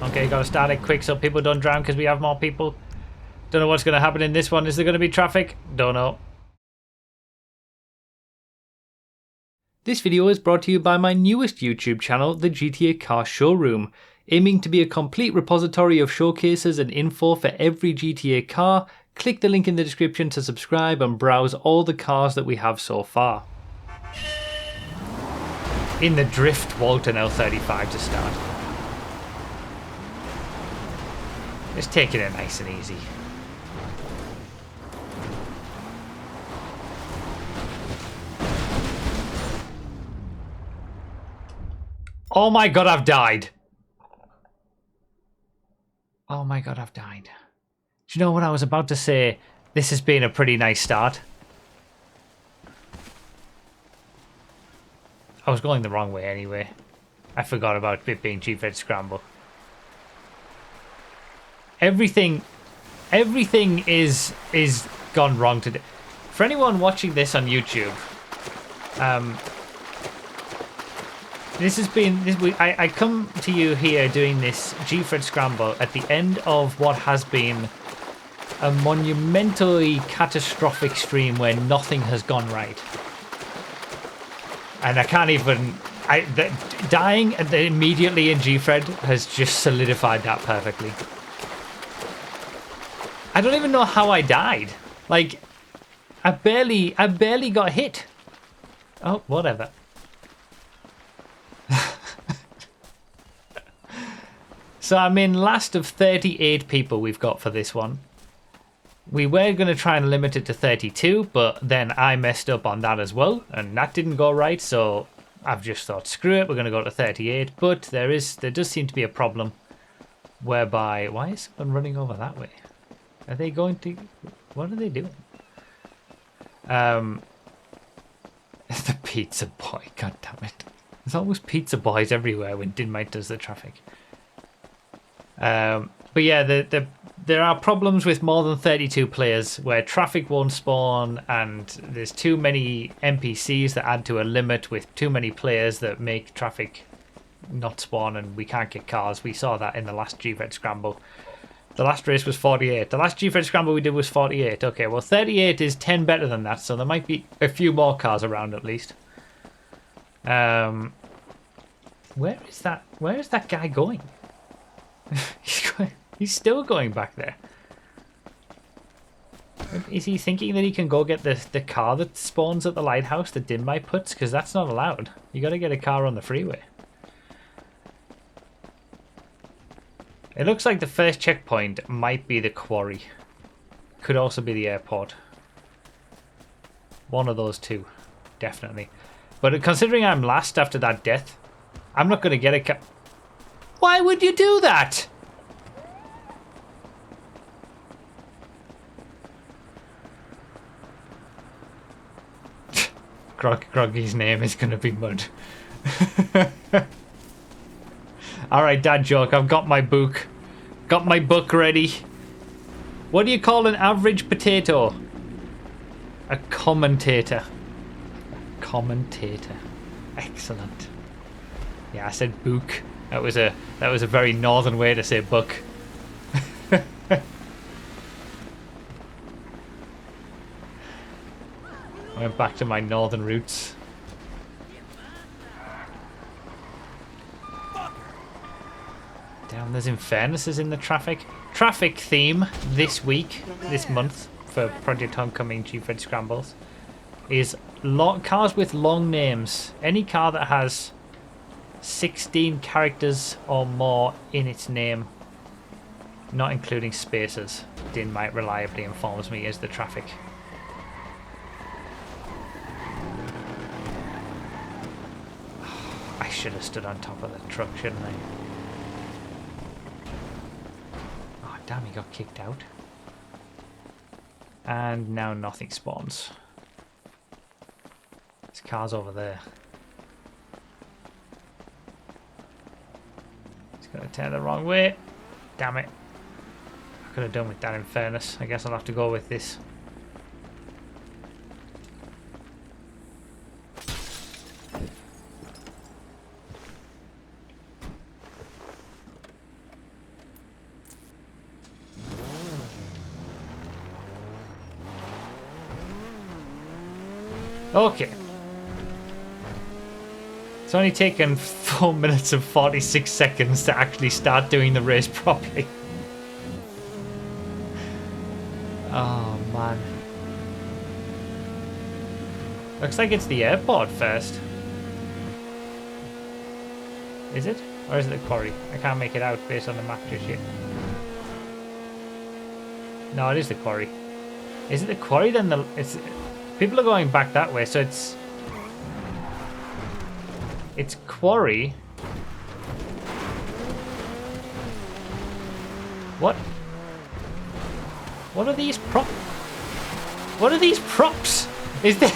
Okay, gotta start it quick so people don't drown because we have more people. Don't know what's gonna happen in this one. Is there gonna be traffic? Don't know. This video is brought to you by my newest YouTube channel, the GTA Car Showroom, aiming to be a complete repository of showcases and info for every GTA car. Click the link in the description to subscribe and browse all the cars that we have so far. In the drift Walton L35 to start. Just taking it nice and easy. Oh my god, I've died. Oh my god, I've died. Do you know what I was about to say? This has been a pretty nice start. I was going the wrong way anyway. I forgot about it being Gfred Scramble. Everything is gone wrong today. For anyone watching this on YouTube, this has been I come to you here doing this Gfred Scramble at the end of what has been a monumentally catastrophic stream where nothing has gone right, and I can't even. Dying immediately in Gfred has just solidified that perfectly. I don't even know how I died. Like, I barely got hit. Oh, whatever. So I'm in last of 38 people we've got for this one. We were going to try and limit it to 32, but then I messed up on that as well, and that didn't go right, so I've just thought, screw it, we're going to go to 38, but there does seem to be a problem whereby... Why is someone running over that way? Are they going to... What are they doing? The pizza boy, god damn it. There's always pizza boys everywhere when Dinmite does the traffic. But yeah, there are problems with more than 32 players where traffic won't spawn and there's too many NPCs that add to a limit with too many players that make traffic not spawn and we can't get cars. We saw that in the last Gfred Scramble. The last race was 48. The last Gfred Scramble we did was 48. Okay, well 38 is 10 better than that, so there might be a few more cars around at least. Where is that guy going? He's still going back there. Is he thinking that he can go get the car that spawns at the lighthouse that Dinmite puts? Because that's not allowed. You got to get a car on the freeway. It looks like the first checkpoint might be the quarry. Could also be the airport. One of those two. Definitely. But considering I'm last after that death, I'm not going to get a car. Why would you do that? Groggy's name is going to be Mud. Alright, dad joke. I've got my book. Got my book ready. What do you call an average potato? A commentator. A commentator. Excellent. Yeah, I said book. That was a very northern way to say book. I went back to my northern roots. Damn, there's infairnesses in the traffic. Traffic theme this week, this month, for Project Homecoming Gfred Scrambles is cars with long names. Any car that has 16 characters or more in its name, not including spaces, Dinmite reliably informs me is the traffic. I should have stood on top of the truck, shouldn't I? Oh damn, he got kicked out. And now nothing spawns. This car's over there. Gonna turn the wrong way. Damn it. I could have done with that in fairness. I guess I'll have to go with this. Okay. It's only taken 4 minutes and 46 seconds to actually start doing the race properly. Oh, man. Looks like it's the airport first. Is it? Or is it the quarry? I can't make it out based on the map just yet. No, it is the quarry. Is it the quarry then? It's people are going back that way, so it's quarry. What? What are these props? What are these props? Is this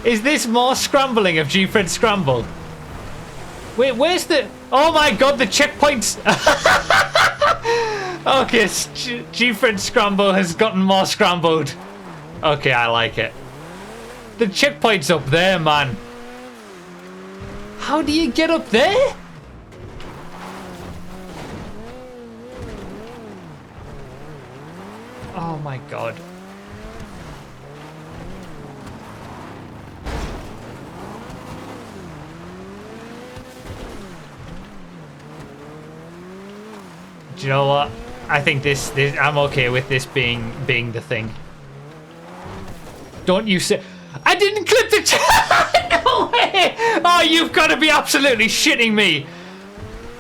is this more scrambling of Gfred Scramble? Wait, where's the? Oh my God, the checkpoints! Okay, Gfred Scramble has gotten more scrambled. Okay, I like it. The checkpoint's up there, man. How do you get up there? Oh my God. Do you know what? I think this I'm okay with this being the thing. Don't you say I didn't clip the No way! Oh, you've got to be absolutely shitting me.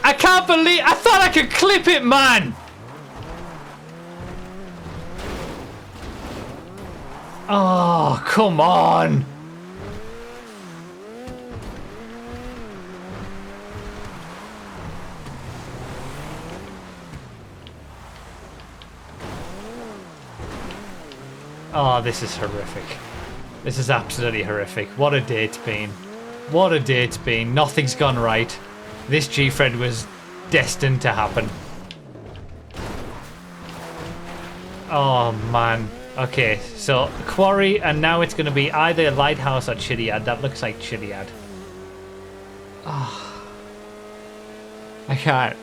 I can't believe I thought I could clip it, man. Oh, come on. Oh, this is horrific. This is absolutely horrific. What a day it's been. What a day it's been. Nothing's gone right. This Gfred was destined to happen. Oh, man. Okay, so quarry, and now it's going to be either lighthouse or Chiliad. That looks like Chiliad. Oh. I can't.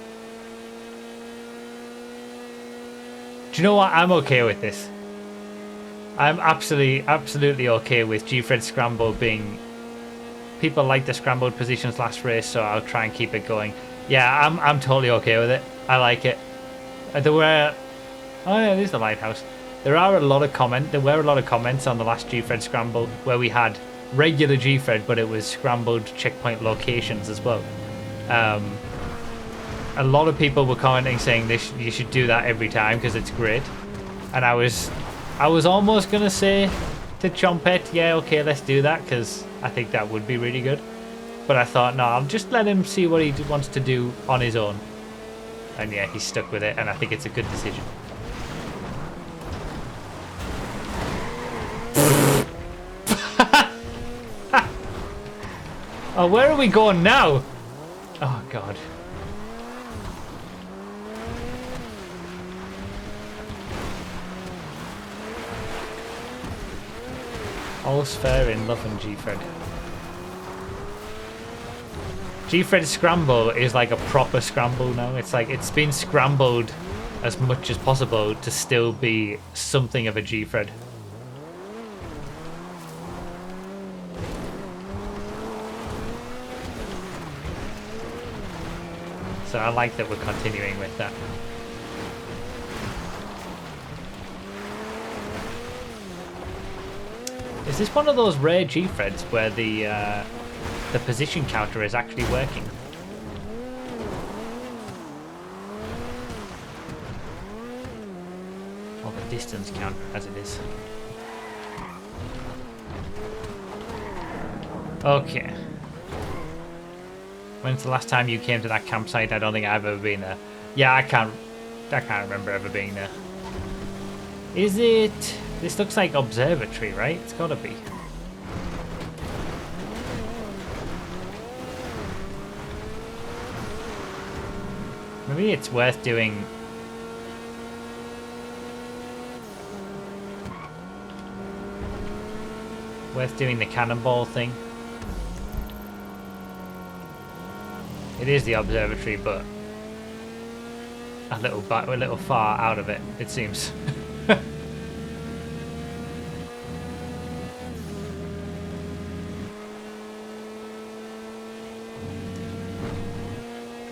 Do you know what? I'm okay with this. I'm absolutely okay with Gfred Scramble being... People like the scrambled positions last race, so I'll try and keep it going. Yeah, I'm totally okay with it. I like it. There were... Oh yeah, there's the lighthouse. There were a lot of comments on the last Gfred Scramble where we had regular Gfred, but it was scrambled checkpoint locations as well. A lot of people were commenting saying you should do that every time because it's great. And I was almost gonna say to Chompette, yeah, okay, let's do that because I think that would be really good. But I thought, no, I'll just let him see what he wants to do on his own. And yeah, he's stuck with it, and I think it's a good decision. Oh, where are we going now? Oh, God. All's fair in love and Gfred. Gfred Scramble is like a proper scramble now. It's like it's been scrambled as much as possible to still be something of a Gfred. So I like that we're continuing with that. Is this one of those rare Gfreds where the position counter is actually working? Or the distance counter, as it is. Okay. When's the last time you came to that campsite? I don't think I've ever been there. Yeah, I can't remember ever being there. Is it... This looks like observatory, right? It's gotta be. Maybe it's worth doing... Worth doing the cannonball thing. It is the observatory, but a little far out of it, it seems.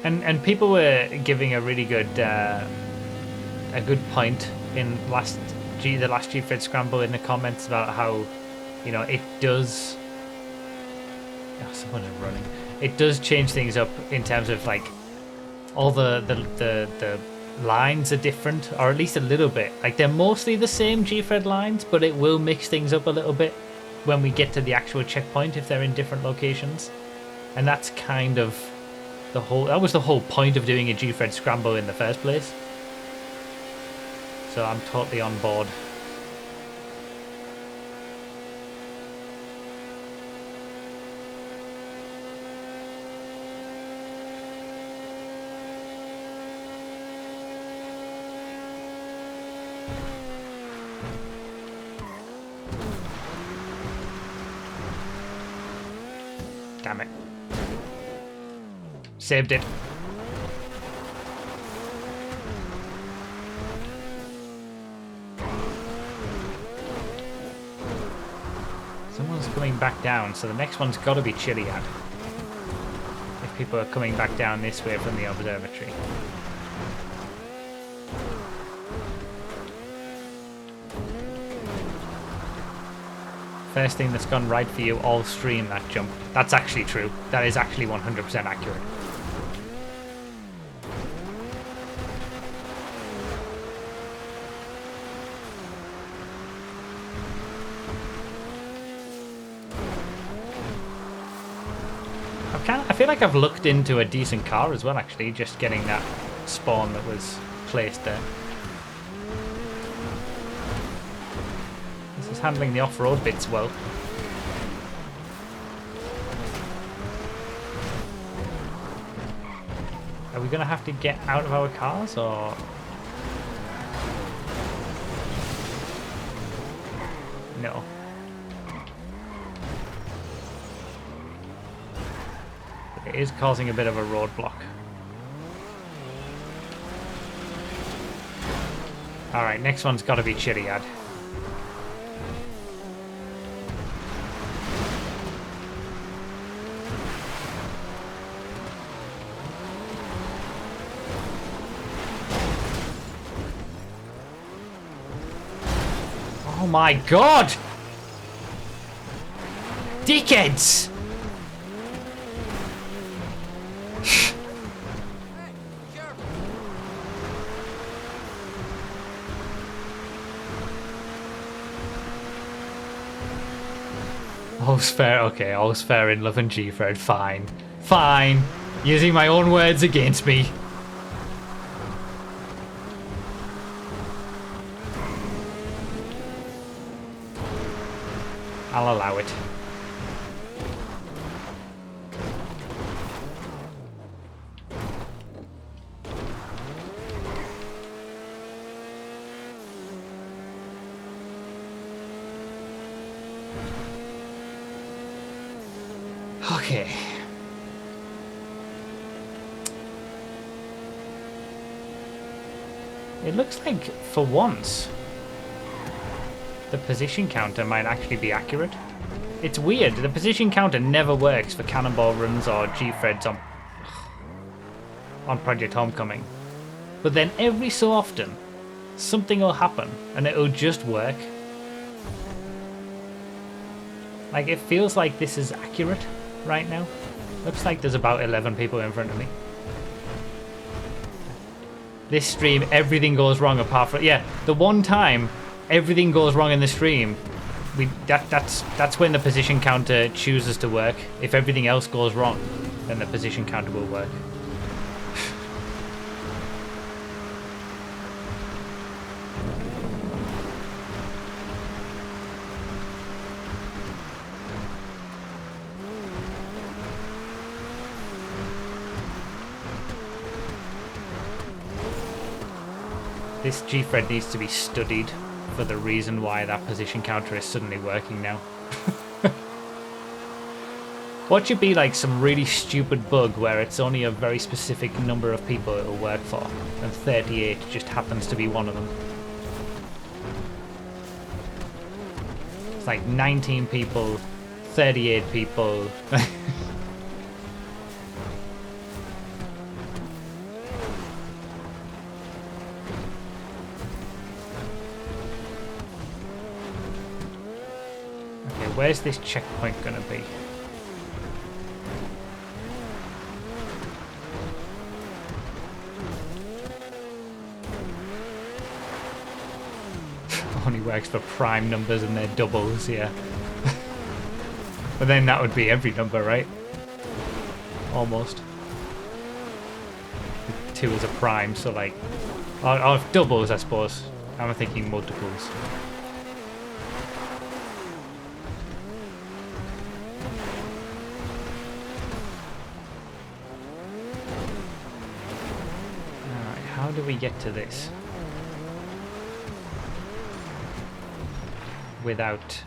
And people were giving a really good point in the last Gfred Scramble in the comments about how, you know, it does. Oh, someone's running. It does change things up in terms of like all the lines are different, or at least a little bit. Like they're mostly the same Gfred lines, but it will mix things up a little bit when we get to the actual checkpoint if they're in different locations. And that's kind of that was the whole point of doing a Gfred Scramble in the first place. So I'm totally on board. Damn it. Saved it. Someone's coming back down, so the next one's got to be Chiliad. If people are coming back down this way from the observatory. First thing that's gone right for you all stream, that jump. That's actually true. That is actually 100% accurate. I feel like I've looked into a decent car as well, actually, just getting that spawn that was placed there. This is handling the off-road bits well. Are we going to have to get out of our cars, or...? No. It is causing a bit of a roadblock. Alright, next one's got to be Chiliad. Oh my god! Dickheads! All's fair, okay, all's fair in love and Gfred, fine. Fine. Using my own words against me. I'll allow it. Okay. It looks like, for once, the position counter might actually be accurate. It's weird, the position counter never works for cannonball runs or Gfreds on Project Homecoming. But then every so often, something will happen and it'll just work. Like, it feels like this is accurate right now. Looks like there's about 11 people in front of me. This stream, everything goes wrong apart from... Yeah, the one time everything goes wrong in the stream, that's when the position counter chooses to work. If everything else goes wrong, then the position counter will work. This Gfred needs to be studied for the reason why that position counter is suddenly working now. What should be like some really stupid bug where it's only a very specific number of people it'll work for, and 38 just happens to be one of them. It's like 19 people, 38 people. where's this checkpoint gonna be? Only works for prime numbers and their doubles, yeah. But then that would be every number, right? Almost. 2 is a prime, so like... Or doubles, I suppose. I'm thinking multiples. Alright, how do we get to this? Without...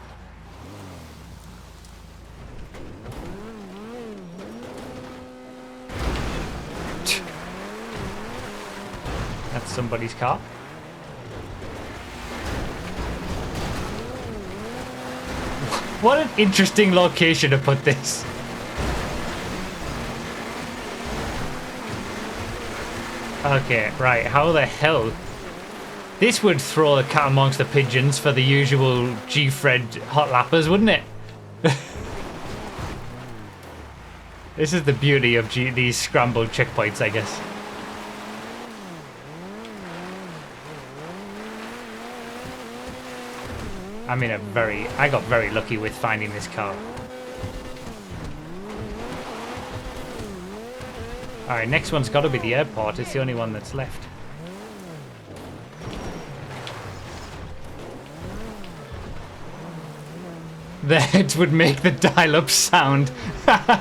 That's somebody's car. What an interesting location to put this. Okay, right, how the hell? This would throw the cat amongst the pigeons for the usual Gfred hot lappers, wouldn't it? This is the beauty of these scrambled checkpoints, I guess. I got very lucky with finding this car. Alright, next one's got to be the airport. It's the only one that's left. That would make the dial-up sound. Oh,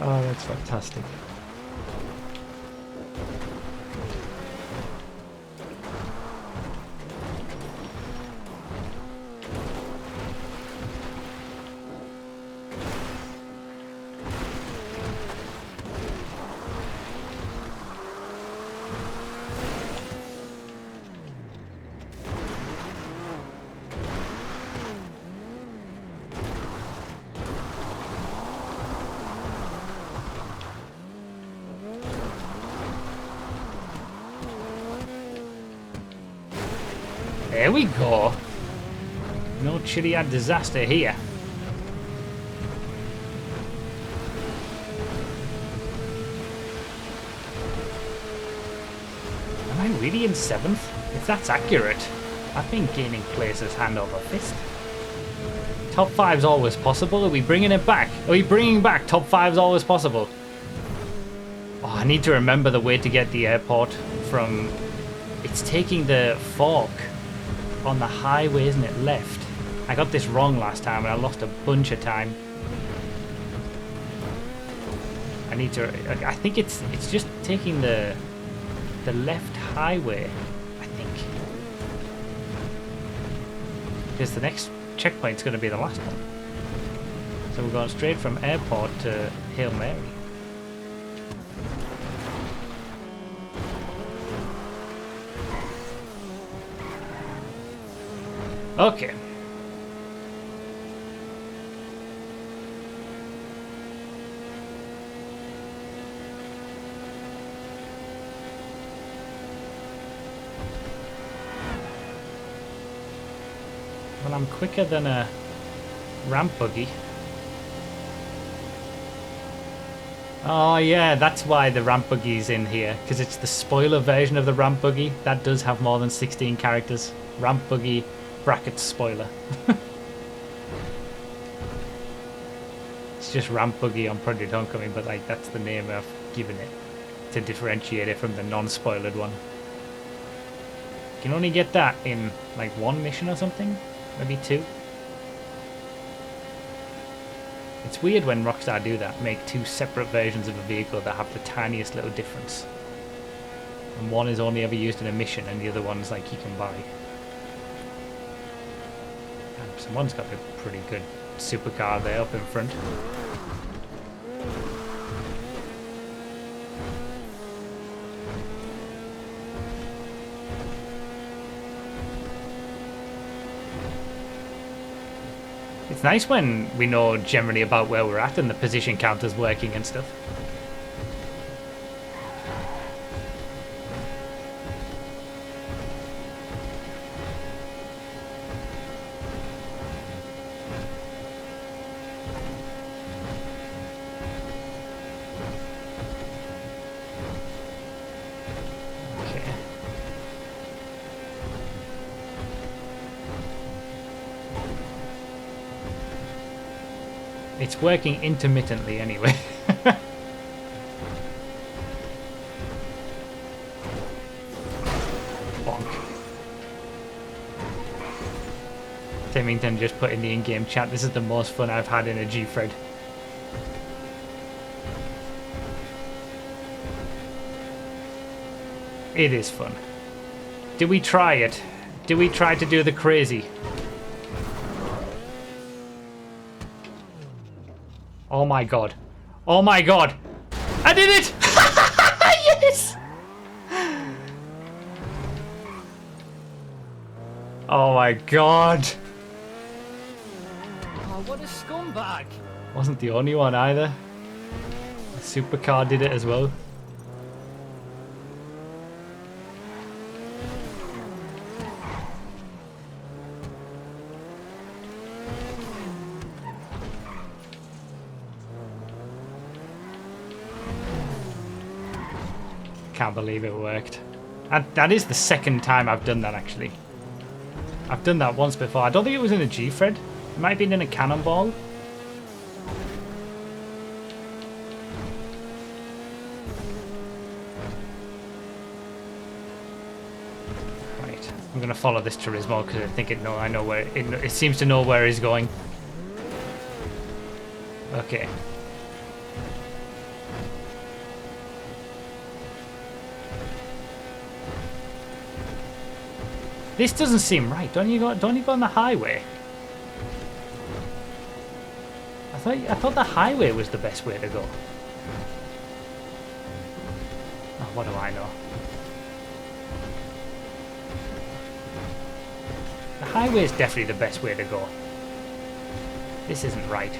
that's fantastic. There we go. No Chiliad disaster here. Am I really in 7th? If that's accurate, I've been gaining places hand over fist. Top 5's always possible. Are we bringing it back? Are we bringing back top 5's always possible? Oh, I need to remember the way to get the airport from... It's taking the fork on the highway, isn't it? Left. I got this wrong last time and I lost a bunch of time. I need to... I think it's just taking the left highway, I think. Because the next checkpoint's going to be the last one. So we're going straight from airport to Hail Mary. Okay. Well, I'm quicker than a ramp buggy. Oh yeah, that's why the ramp buggy's in here, because it's the spoiler version of the ramp buggy. That does have more than 16 characters. Ramp buggy brackets spoiler. It's just ramp buggy on Project Homecoming, but like that's the name I've given it to differentiate it from the non-spoilered one. You can only get that in like 1 mission or something, maybe 2. It's weird when Rockstar do that, make 2 separate versions of a vehicle that have the tiniest little difference. And one is only ever used in a mission and the other one's like you can buy. Someone's got a pretty good supercar there up in front. It's nice when we know generally about where we're at and the position counter's working and stuff. It's working intermittently anyway. Bonk. Timington just put in the in-game chat, this is the most fun I've had in a Gfred. It is fun. Do we try it? Do we try to do the crazy? Oh my god. Oh my god. I did it! Yes! Oh my god. Oh, what a scumbag. Wasn't the only one either. The supercar did it as well. Can't believe it worked. That is the second time I've done that, actually. I've done that once before. I don't think it was in a Gfred. It might have been in a Cannonball. Right, I'm going to follow this Turismo because I think I know where it seems to know where he's going. Okay. This doesn't seem right. Don't you go on the highway? I thought the highway was the best way to go. Oh, what do I know? The highway is definitely the best way to go. This isn't right.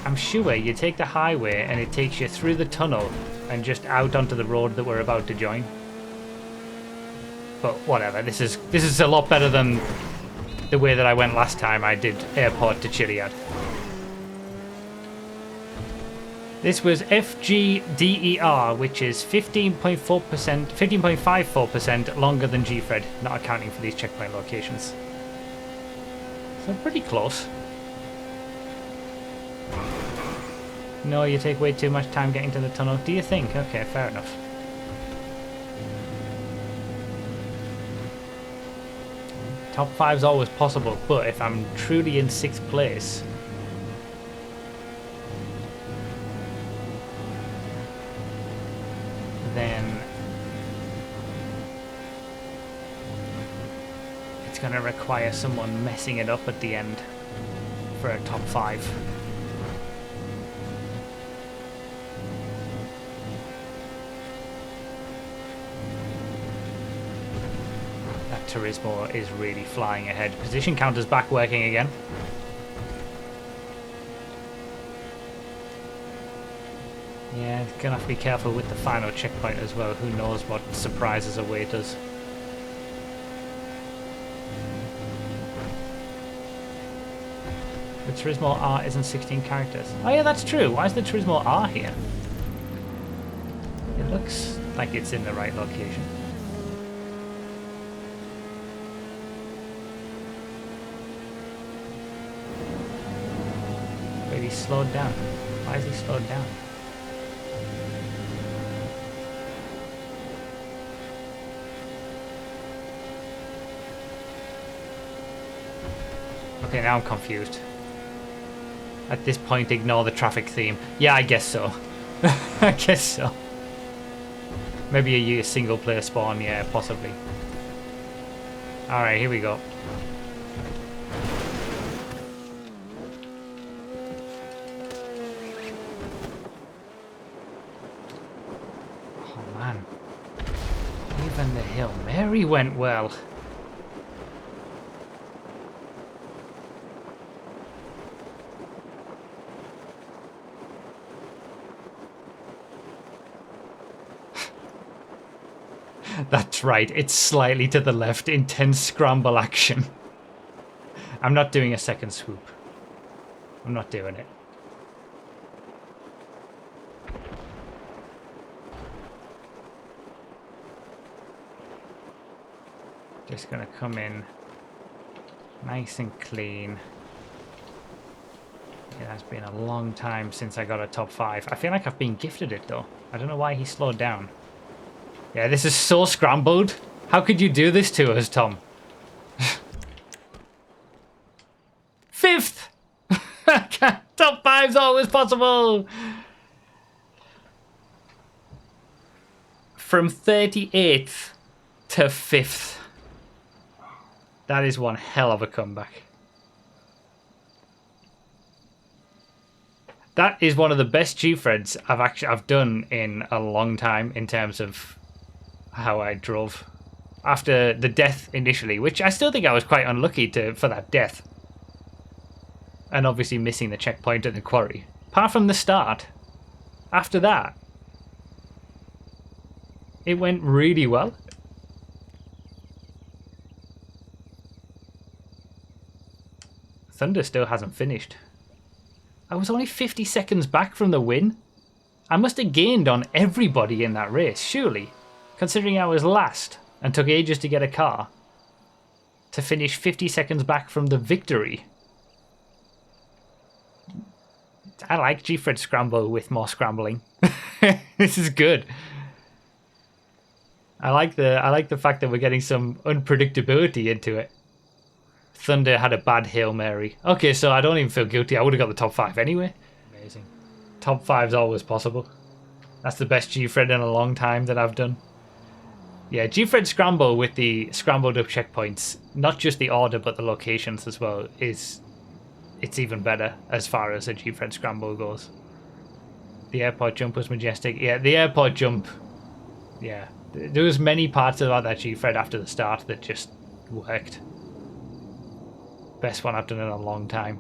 I'm sure you take the highway and it takes you through the tunnel and just out onto the road that we're about to join. But whatever, this is a lot better than the way that I went last time I did airport to Chiliad. This was FGDER, which is 15.4%, 15.54% longer than Gfred, not accounting for these checkpoint locations. So pretty close. No, you take way too much time getting to the tunnel. Do you think? Okay, fair enough. Top 5's always possible, but if I'm truly in 6th place, then it's going to require someone messing it up at the end for a top 5. Turismo is really flying ahead. Position counter's back working again. Yeah, gonna have to be careful with the final checkpoint as well. Who knows what surprises await us. The Turismo R isn't 16 characters. Oh yeah, that's true. Why is the Turismo R here? It looks like it's in the right location. He's slowed down. Why is he slowed down? Okay, now I'm confused. At this point, ignore the traffic theme. Yeah, I guess so. I guess so. Maybe a single player spawn, yeah, possibly. Alright, here we go. Even the Hail Mary went well. That's right, it's slightly to the left. Intense scramble action. I'm not doing a second swoop. I'm not doing it. Just gonna come in Nice and clean. It has been a long time since I got a top 5. I feel like I've been gifted it though. I don't know why he slowed down. Yeah, this is so scrambled. How could you do this to us, Tom? 5th! Top 5's always possible! From 38th to 5th. That is one hell of a comeback. That is one of the best Gfreds I've done in a long time in terms of how I drove. After the death initially, which I still think I was quite unlucky for that death. And obviously missing the checkpoint at the quarry. Apart from the start, after that, it went really well. Thunder still hasn't finished. I was only 50 seconds back from the win. I must have gained on everybody in that race, surely. Considering I was last and took ages to get a car. To finish 50 seconds back from the victory. I like Gfred Scramble with more scrambling. This is good. I like the fact that we're getting some unpredictability into it. Thunder had a bad Hail Mary. Okay, so I don't even feel guilty. I would have got the top 5 anyway. Amazing. Top 5's always possible. That's the best Gfred in a long time that I've done. Yeah, Gfred Scramble with the scrambled up checkpoints, not just the order but the locations as well, it's even better as far as a Gfred Scramble goes. The airport jump was majestic. Yeah, the airport jump. Yeah, there was many parts about that Gfred after the start that just worked. Best one I've done in a long time.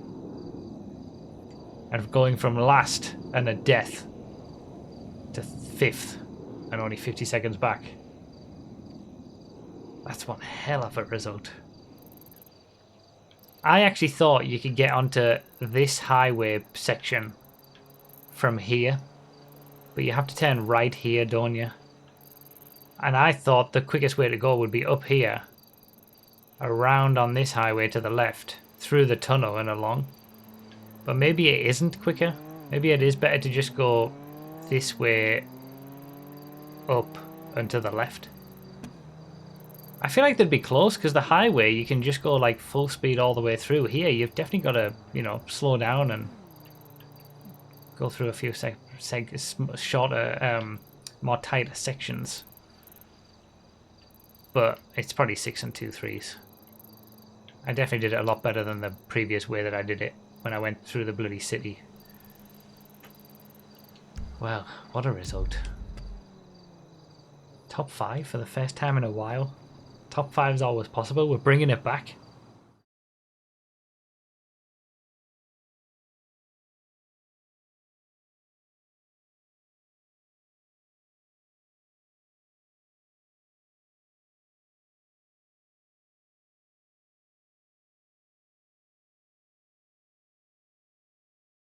And going from last and a death to 5th and only 50 seconds back. That's one hell of a result. I actually thought you could get onto this highway section from here. But you have to turn right here, don't you? And I thought the quickest way to go would be up here. Around on this highway to the left. Through the tunnel and along. But maybe it isn't quicker. Maybe it is better to just go this way up and to the left. I feel like they'd be close because the highway you can just go like full speed all the way through. Here you've definitely got to, you know, slow down and go through a few shorter, more tighter sections. But it's probably 6 and 2/3. I definitely did it a lot better than the previous way that I did it when I went through the bloody city. Well, what a result. Top 5 for the first time in a while. Top 5 is always possible. We're bringing it back.